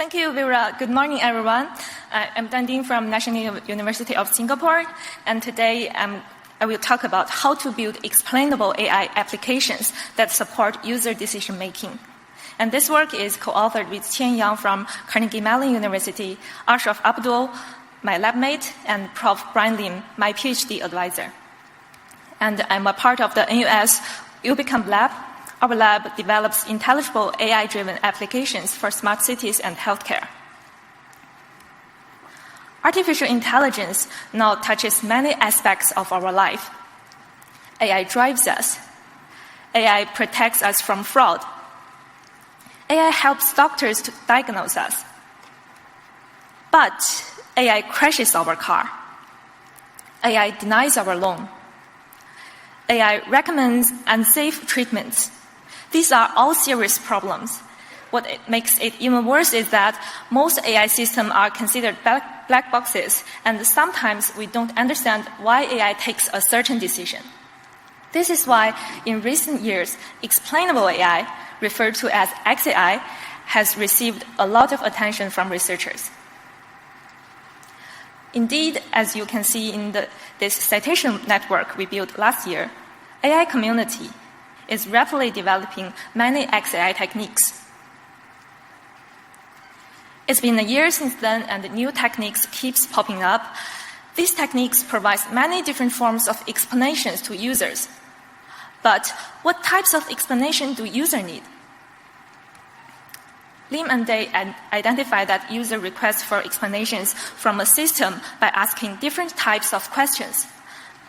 Thank you, Vera. Good morning, everyone. I'm Danding from National University of Singapore, and today I will talk about how to build explainable AI applications that support user decision-making. And this work is co-authored with Qian from Carnegie Mellon University, Ashraf Abdul, my lab mate, and Prof. Brian Lim, my PhD advisor. And I'm a part of the NUS Ubicam lab. Our lab develops intelligible AI-driven applications for smart cities and healthcare. Artificial intelligence now touches many aspects of our life. AI drives us. AI protects us from fraud. AI helps doctors to diagnose us. But AI crashes our car. AI denies our loan. AI recommends unsafe treatments. These are all serious problems. What makes it even worse is that most AI systems are considered black boxes, and sometimes we don't understand why AI takes a certain decision. This is why, in recent years, explainable AI, referred to as XAI, has received a lot of attention from researchers. Indeed, as you can see in this citation network we built last year, AI community is rapidly developing many XAI techniques. It's been a year since then, and new techniques keeps popping up. These techniques provide many different forms of explanations to users. But what types of explanation do users need? Lim and Day identify that users request for explanations from a system by asking different types of questions.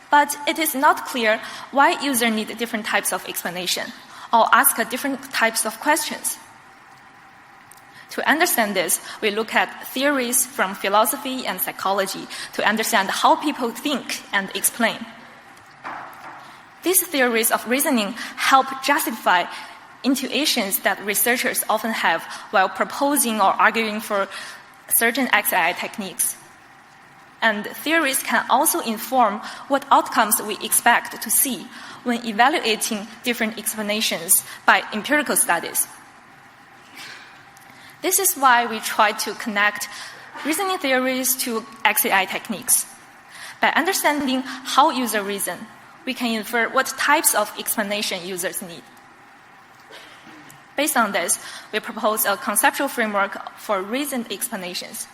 But it is not clear why users need different types of explanation or ask different types of questions. To understand this, we look at theories from philosophy and psychology to understand how people think and explain. These theories of reasoning help justify intuitions that researchers often have while proposing or arguing for certain XAI techniques. And theories can also inform what outcomes we expect to see when evaluating different explanations by empirical studies. This is why we try to connect reasoning theories to XAI techniques. By understanding how users reason, we can infer what types of explanation users need. Based on this, we propose a conceptual framework for reasoned explanations.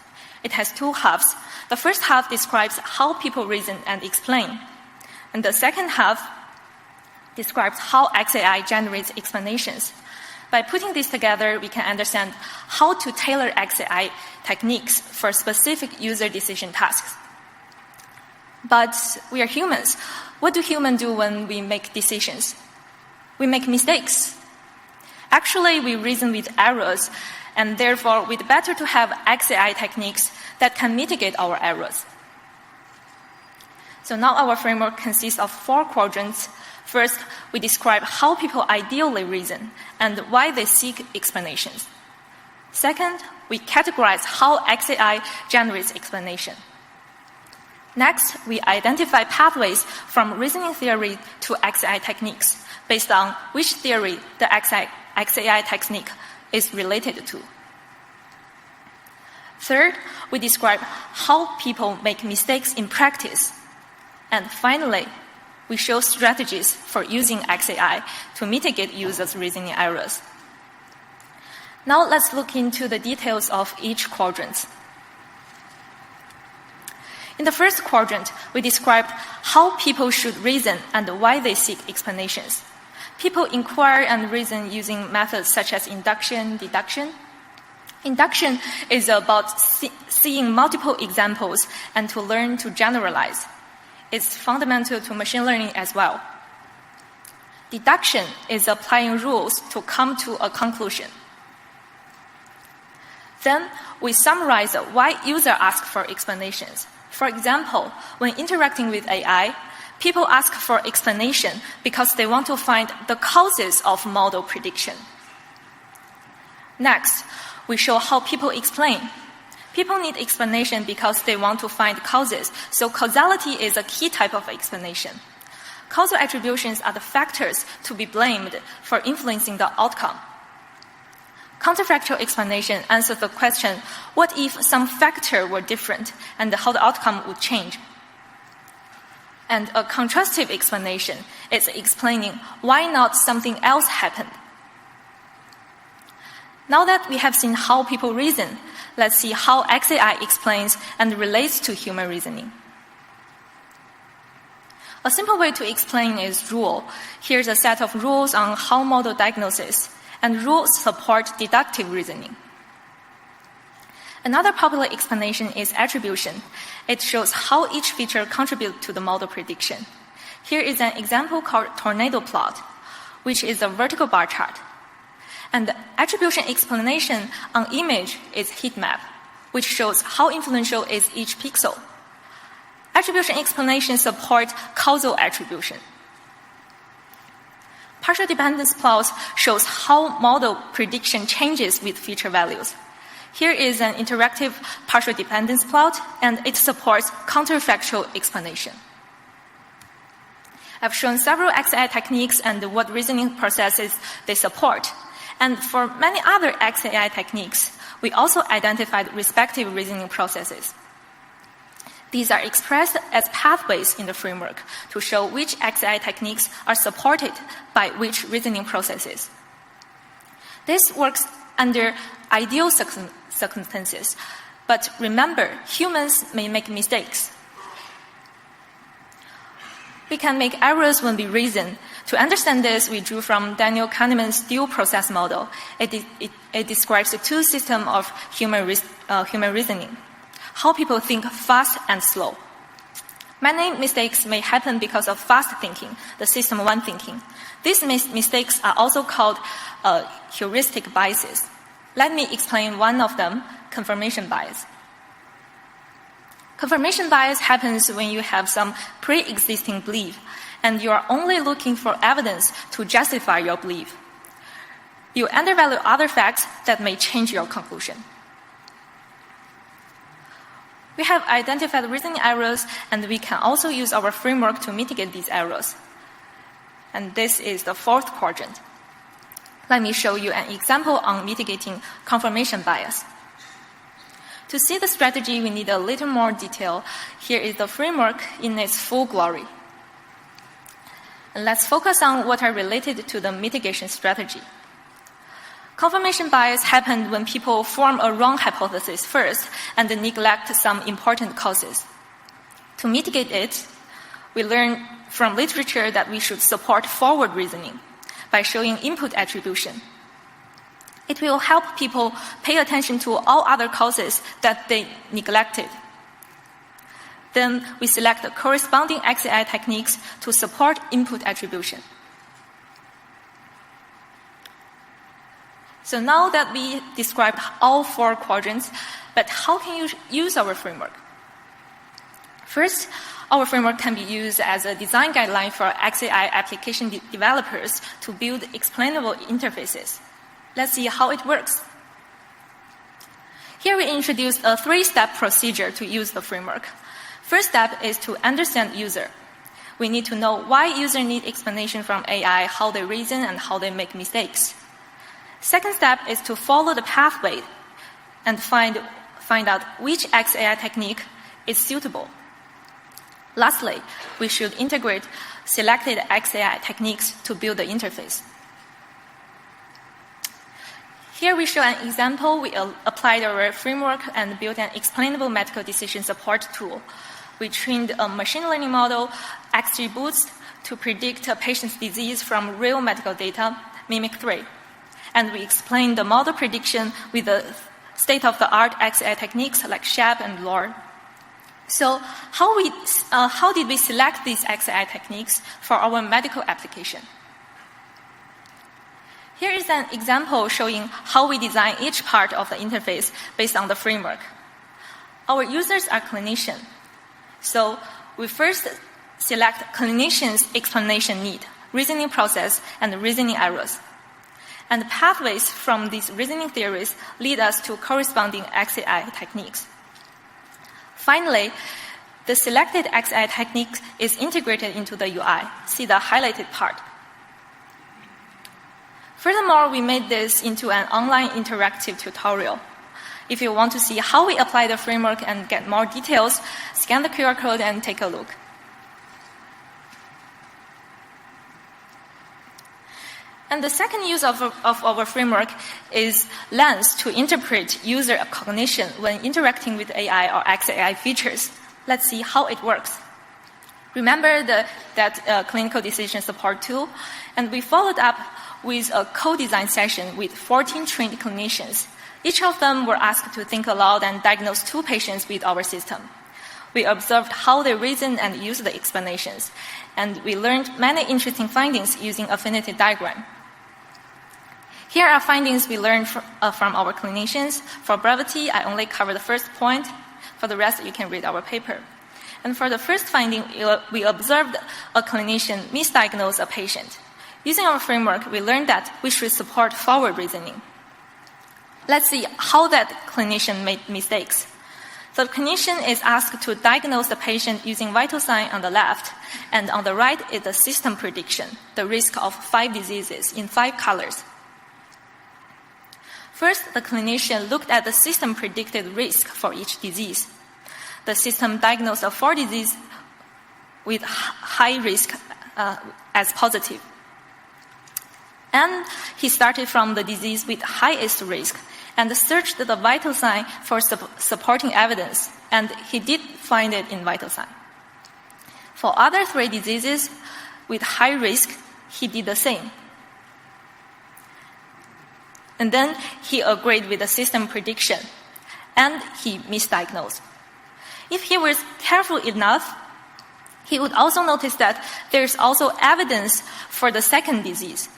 It has two halves. The first half describes how people reason and explain. And the second half describes how XAI generates explanations. By putting this together, we can understand how to tailor XAI techniques for specific user decision tasks. But we are humans. What do humans do when we make decisions? We make mistakes. Actually, we reason with errors, and therefore, it's better to have XAI techniques that can mitigate our errors. So now our framework consists of 4 quadrants. First, we describe how people ideally reason and why they seek explanations. Second, we categorize how XAI generates explanation. Next, we identify pathways from reasoning theory to XAI techniques based on which theory the XAI technique is related to. Third, we describe how people make mistakes in practice. And finally, we show strategies for using XAI to mitigate users' reasoning errors. Now let's look into the details of each quadrant. In the first quadrant, we described how people should reason and why they seek explanations. People inquire and reason using methods such as induction, deduction. Induction is about seeing multiple examples and to learn to generalize. It's fundamental to machine learning as well. Deduction is applying rules to come to a conclusion. Then we summarize why users ask for explanations. For example, when interacting with AI, people ask for explanation because they want to find the causes of model prediction. Next, we show how people explain. People need explanation because they want to find causes, so causality is a key type of explanation. Causal attributions are the factors to be blamed for influencing the outcome. Counterfactual explanation answers the question, what if some factor were different and how the outcome would change? And a contrastive explanation is explaining why not something else happened. Now that we have seen how people reason, let's see how XAI explains and relates to human reasoning. A simple way to explain is rule. Here's a set of rules on how model diagnosis, and rules support deductive reasoning. Another popular explanation is attribution. It shows how each feature contributes to the model prediction. Here is an example called tornado plot, which is a vertical bar chart. And the attribution explanation on image is heat map, which shows how influential is each pixel. Attribution explanation support causal attribution. Partial dependence plots shows how model prediction changes with feature values. Here is an interactive partial dependence plot, and it supports counterfactual explanation. I've shown several XAI techniques and what reasoning processes they support. And for many other XAI techniques, we also identified respective reasoning processes. These are expressed as pathways in the framework to show which XAI techniques are supported by which reasoning processes. This works under ideal circumstances, but remember, humans may make mistakes. We can make errors when we reason. To understand this, we drew from Daniel Kahneman's dual process model. It describes the two systems of human reasoning. How people think fast and slow. Many mistakes may happen because of fast thinking, the system one thinking. These mistakes are also called heuristic biases. Let me explain one of them, confirmation bias. Confirmation bias happens when you have some pre-existing belief, and you are only looking for evidence to justify your belief. You undervalue other facts that may change your conclusion. We have identified reasoning errors, and we can also use our framework to mitigate these errors. And this is the fourth quadrant. Let me show you an example on mitigating confirmation bias. To see the strategy, we need a little more detail. Here is the framework in its full glory. And let's focus on what are related to the mitigation strategy. Confirmation bias happens when people form a wrong hypothesis first and neglect some important causes. To mitigate it, we learn from literature that we should support forward reasoning by showing input attribution. It will help people pay attention to all other causes that they neglected. Then we select the corresponding XAI techniques to support input attribution. So now that we described all four quadrants, but how can you use our framework? First, our framework can be used as a design guideline for XAI application developers to build explainable interfaces. Let's see how it works. Here we introduced a three-step procedure to use the framework. First step is to understand user. We need to know why users need explanation from AI, how they reason, and how they make mistakes. Second step is to follow the pathway and find out which XAI technique is suitable. Lastly, we should integrate selected XAI techniques to build the interface. Here we show an example. We applied our framework and built an explainable medical decision support tool. We trained a machine learning model, XGBoost, to predict a patient's disease from real medical data, Mimic3. And we explained the model prediction with the state-of-the-art XAI techniques like SHAP and LOR. So how did we select these XAI techniques for our medical application? Here is an example showing how we design each part of the interface based on the framework. Our users are clinicians. So we first select clinicians' explanation need, reasoning process, and reasoning errors. And the pathways from these reasoning theories lead us to corresponding XAI techniques. Finally, the selected XAI technique is integrated into the UI. See the highlighted part. Furthermore, we made this into an online interactive tutorial. If you want to see how we apply the framework and get more details, scan the QR code and take a look. And the second use of our framework is lens to interpret user cognition when interacting with AI or XAI features. Let's see how it works. Remember that clinical decision support tool? And we followed up with a co-design session with 14 trained clinicians. Each of them were asked to think aloud and diagnose 2 patients with our system. We observed how they reason and use the explanations, and we learned many interesting findings using affinity diagram. Here are findings we learned from our clinicians. For brevity, I only cover the first point. For the rest, you can read our paper. And for the first finding, we observed a clinician misdiagnose a patient. Using our framework, we learned that we should support forward reasoning. Let's see how that clinician made mistakes. The clinician is asked to diagnose the patient using vital sign on the left, and on the right is the system prediction, the risk of 5 diseases in 5 colors. First, the clinician looked at the system predicted risk for each disease. The system diagnosed 4 diseases with high risk as positive. And he started from the disease with highest risk and searched the vital sign for supporting evidence, and he did find it in vital sign. For other 3 diseases with high risk, he did the same. And then he agreed with the system prediction, and he misdiagnosed. If he was careful enough, he would also notice that there's also evidence for the second disease,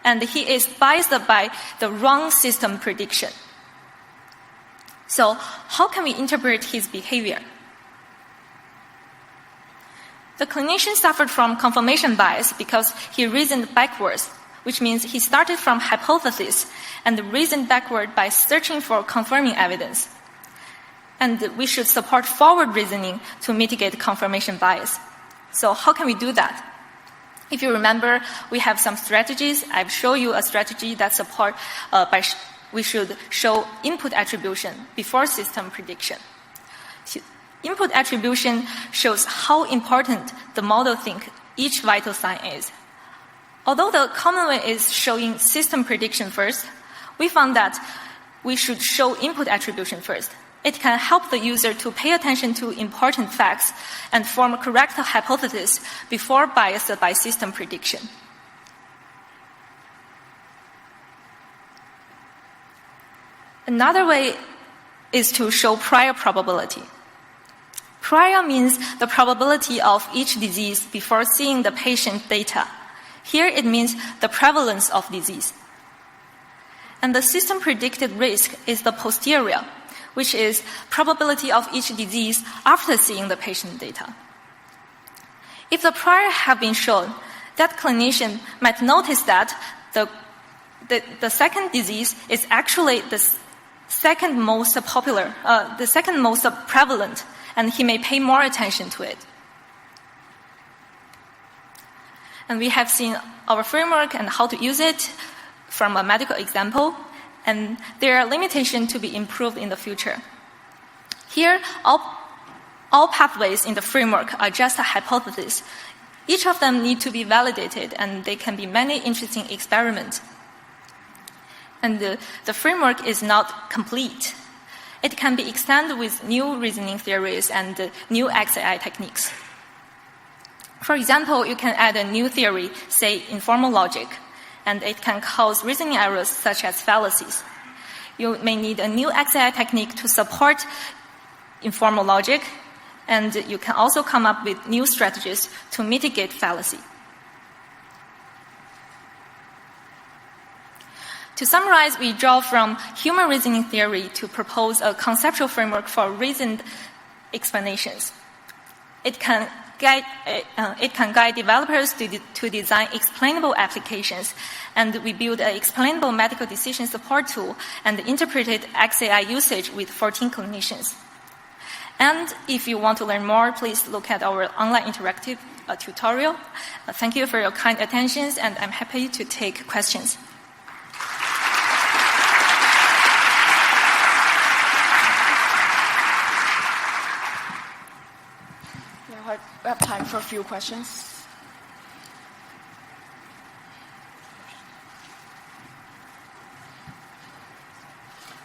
and he is biased by the wrong system prediction. So, how can we interpret his behavior? The clinician suffered from confirmation bias because he reasoned backwards, which means he started from hypothesis and reasoned backward by searching for confirming evidence. And we should support forward reasoning to mitigate confirmation bias. So how can we do that? If you remember, we have some strategies. I've shown you a strategy that support we should show input attribution before system prediction. Input attribution shows how important the model thinks each vital sign is. Although the common way is showing system prediction first, we found that we should show input attribution first. It can help the user to pay attention to important facts and form a correct hypothesis before biased by system prediction. Another way is to show prior probability. Prior means the probability of each disease before seeing the patient data. Here it means the prevalence of disease. And the system predicted risk is the posterior, which is probability of each disease after seeing the patient data. If the prior have been shown, that clinician might notice that the second disease is actually the second most popular, the second most prevalent, and he may pay more attention to it. And we have seen our framework and how to use it from a medical example, and there are limitations to be improved in the future. Here, all pathways in the framework are just a hypothesis. Each of them need to be validated, and there can be many interesting experiments. And the framework is not complete. It can be extended with new reasoning theories and new XAI techniques. For example, you can add a new theory, say informal logic, and it can cause reasoning errors such as fallacies. You may need a new XAI technique to support informal logic, and you can also come up with new strategies to mitigate fallacy. To summarize, we draw from human reasoning theory to propose a conceptual framework for reasoned explanations. It can guide developers to design explainable applications, and we build an explainable medical decision support tool and interpreted XAI usage with 14 clinicians. And if you want to learn more, please look at our online interactive tutorial. Thank you for your kind attention, and I'm happy to take questions. We have time for a few questions.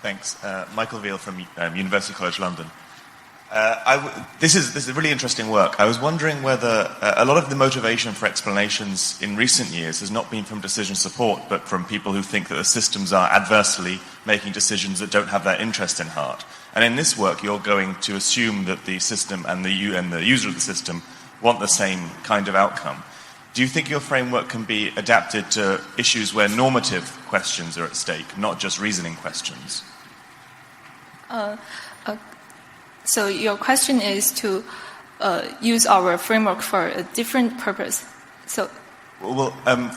Thanks. Michael Veal from University College London. This is really interesting work. I was wondering whether a lot of the motivation for explanations in recent years has not been from decision support, but from people who think that the systems are adversely making decisions that don't have their interest in heart. And in this work, you're going to assume that the system and the user of the system want the same kind of outcome. Do you think your framework can be adapted to issues where normative questions are at stake, not just reasoning questions? So your question is to use our framework for a different purpose. So,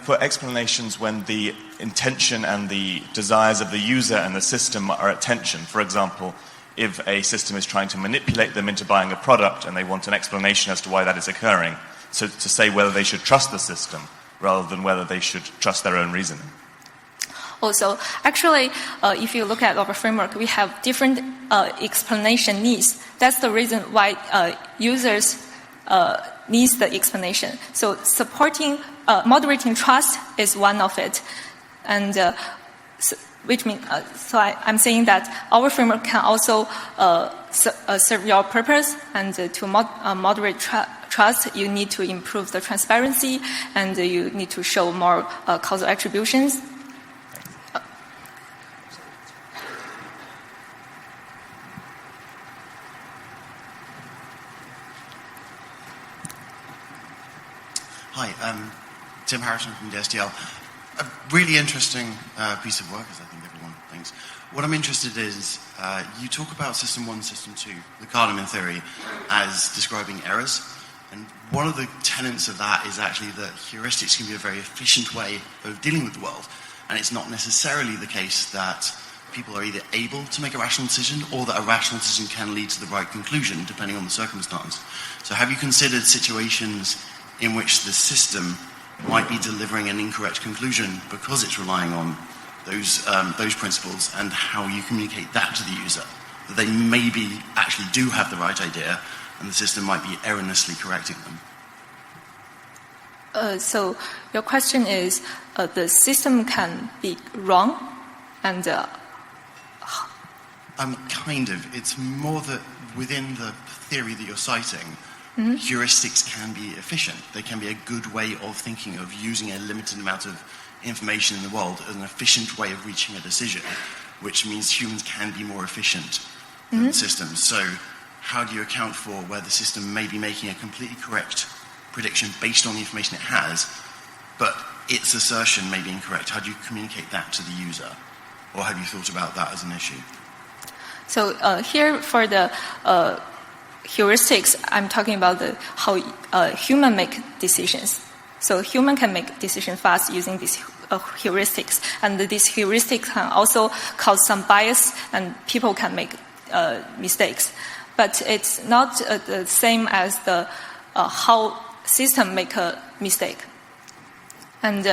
for explanations when the intention and the desires of the user and the system are at tension. For example, if a system is trying to manipulate them into buying a product and they want an explanation as to why that is occurring, so to say whether they should trust the system rather than whether they should trust their own reasoning. Also, actually, if you look at our framework, we have different explanation needs. That's the reason why users need the explanation. So supporting, moderating trust is one of it. And which means, I'm saying that our framework can also serve your purpose. And to moderate trust, you need to improve the transparency, and you need to show more causal attributions. Hi, Tim Harrison from the SDL. A really interesting piece of work, as I think everyone thinks. What I'm interested in is you talk about system 1, system 2, the Kahneman theory, as describing errors. And one of the tenets of that is actually that heuristics can be a very efficient way of dealing with the world. And it's not necessarily the case that people are either able to make a rational decision or that a rational decision can lead to the right conclusion, depending on the circumstance. So have you considered situations in which the system might be delivering an incorrect conclusion because it's relying on those principles, and how you communicate that to the user, that they maybe actually do have the right idea and the system might be erroneously correcting them? So your question is, the system can be wrong, and kind of. It's more that within the theory that you're citing, heuristics can be efficient. They can be a good way of thinking of using a limited amount of information in the world as an efficient way of reaching a decision, which means humans can be more efficient than systems. So how do you account for where the system may be making a completely correct prediction based on the information it has, but its assertion may be incorrect? How do you communicate that to the user? Or have you thought about that as an issue? So here for the heuristics, I'm talking about how human make decisions. So human can make decisions fast using these heuristics, and these heuristics can also cause some bias, and people can make mistakes. But it's not the same as the how system make a mistake. And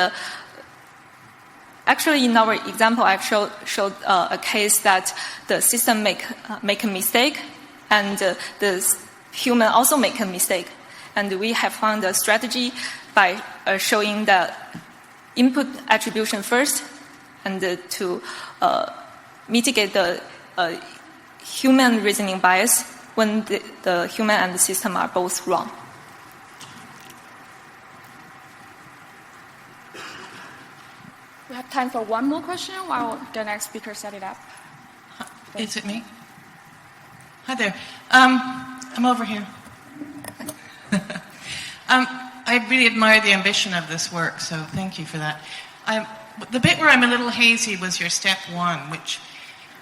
actually, in our example, I've showed a case that the system make a mistake, and the human also make a mistake. And we have found a strategy by showing the input attribution first, and to mitigate the human reasoning bias when the human and the system are both wrong. We have time for one more question while the next speaker set it up. Is it me? Hi there. I'm over here. I really admire the ambition of this work, so thank you for that. The bit where I'm a little hazy was your step 1, which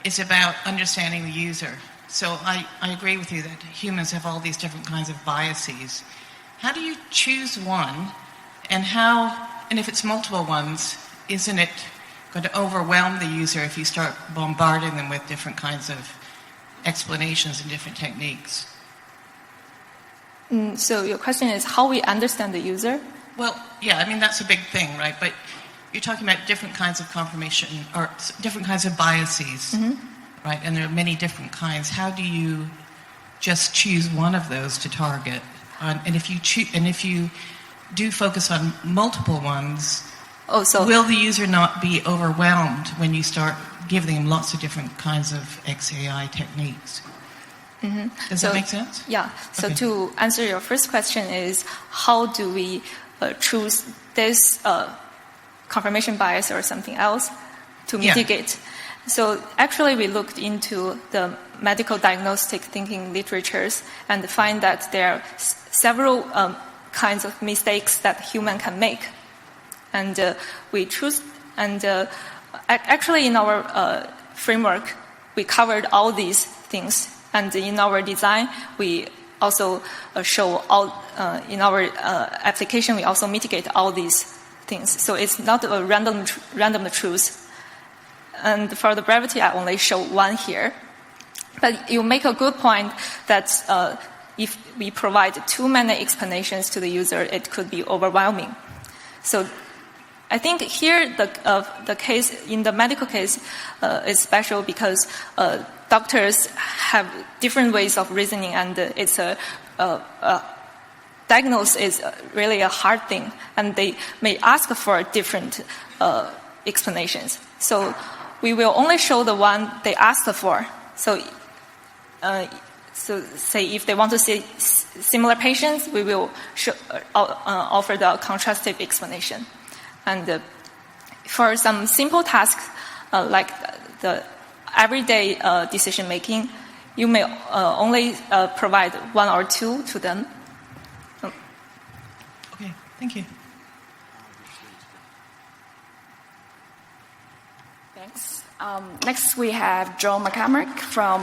is about understanding the user. So I agree with you that humans have all these different kinds of biases. How do you choose one, and if it's multiple ones, isn't it going to overwhelm the user if you start bombarding them with different kinds of explanations and different techniques? So your question is how we understand the user? Well, yeah, I mean, that's a big thing, right? But you're talking about different kinds of confirmation or different kinds of biases, right? And there are many different kinds. How do you just choose one of those to target? and if you do focus on multiple ones, So will the user not be overwhelmed when you start giving them lots of different kinds of XAI techniques? Does that make sense? Yeah. So Okay. to answer your first question is, how do we choose this confirmation bias or something else to mitigate? So actually we looked into the medical diagnostic thinking literatures and find that there are several kinds of mistakes that human can make. And we choose, and actually in our framework, we covered all these things. And in our design, we also show all, in our application, we also mitigate all these things. So it's not a random truth. And for the brevity, I only show one here. But you make a good point that if we provide too many explanations to the user, it could be overwhelming. So I think here the case, in the medical case, is special because doctors have different ways of reasoning, and it's diagnose is really a hard thing, and they may ask for different explanations. So we will only show the one they asked for. So say if they want to see similar patients, we will offer the contrastive explanation. And for some simple tasks, like the everyday decision making, you may only provide one or two to them. Okay, thank you. Thanks. Next, we have Joe McCormick from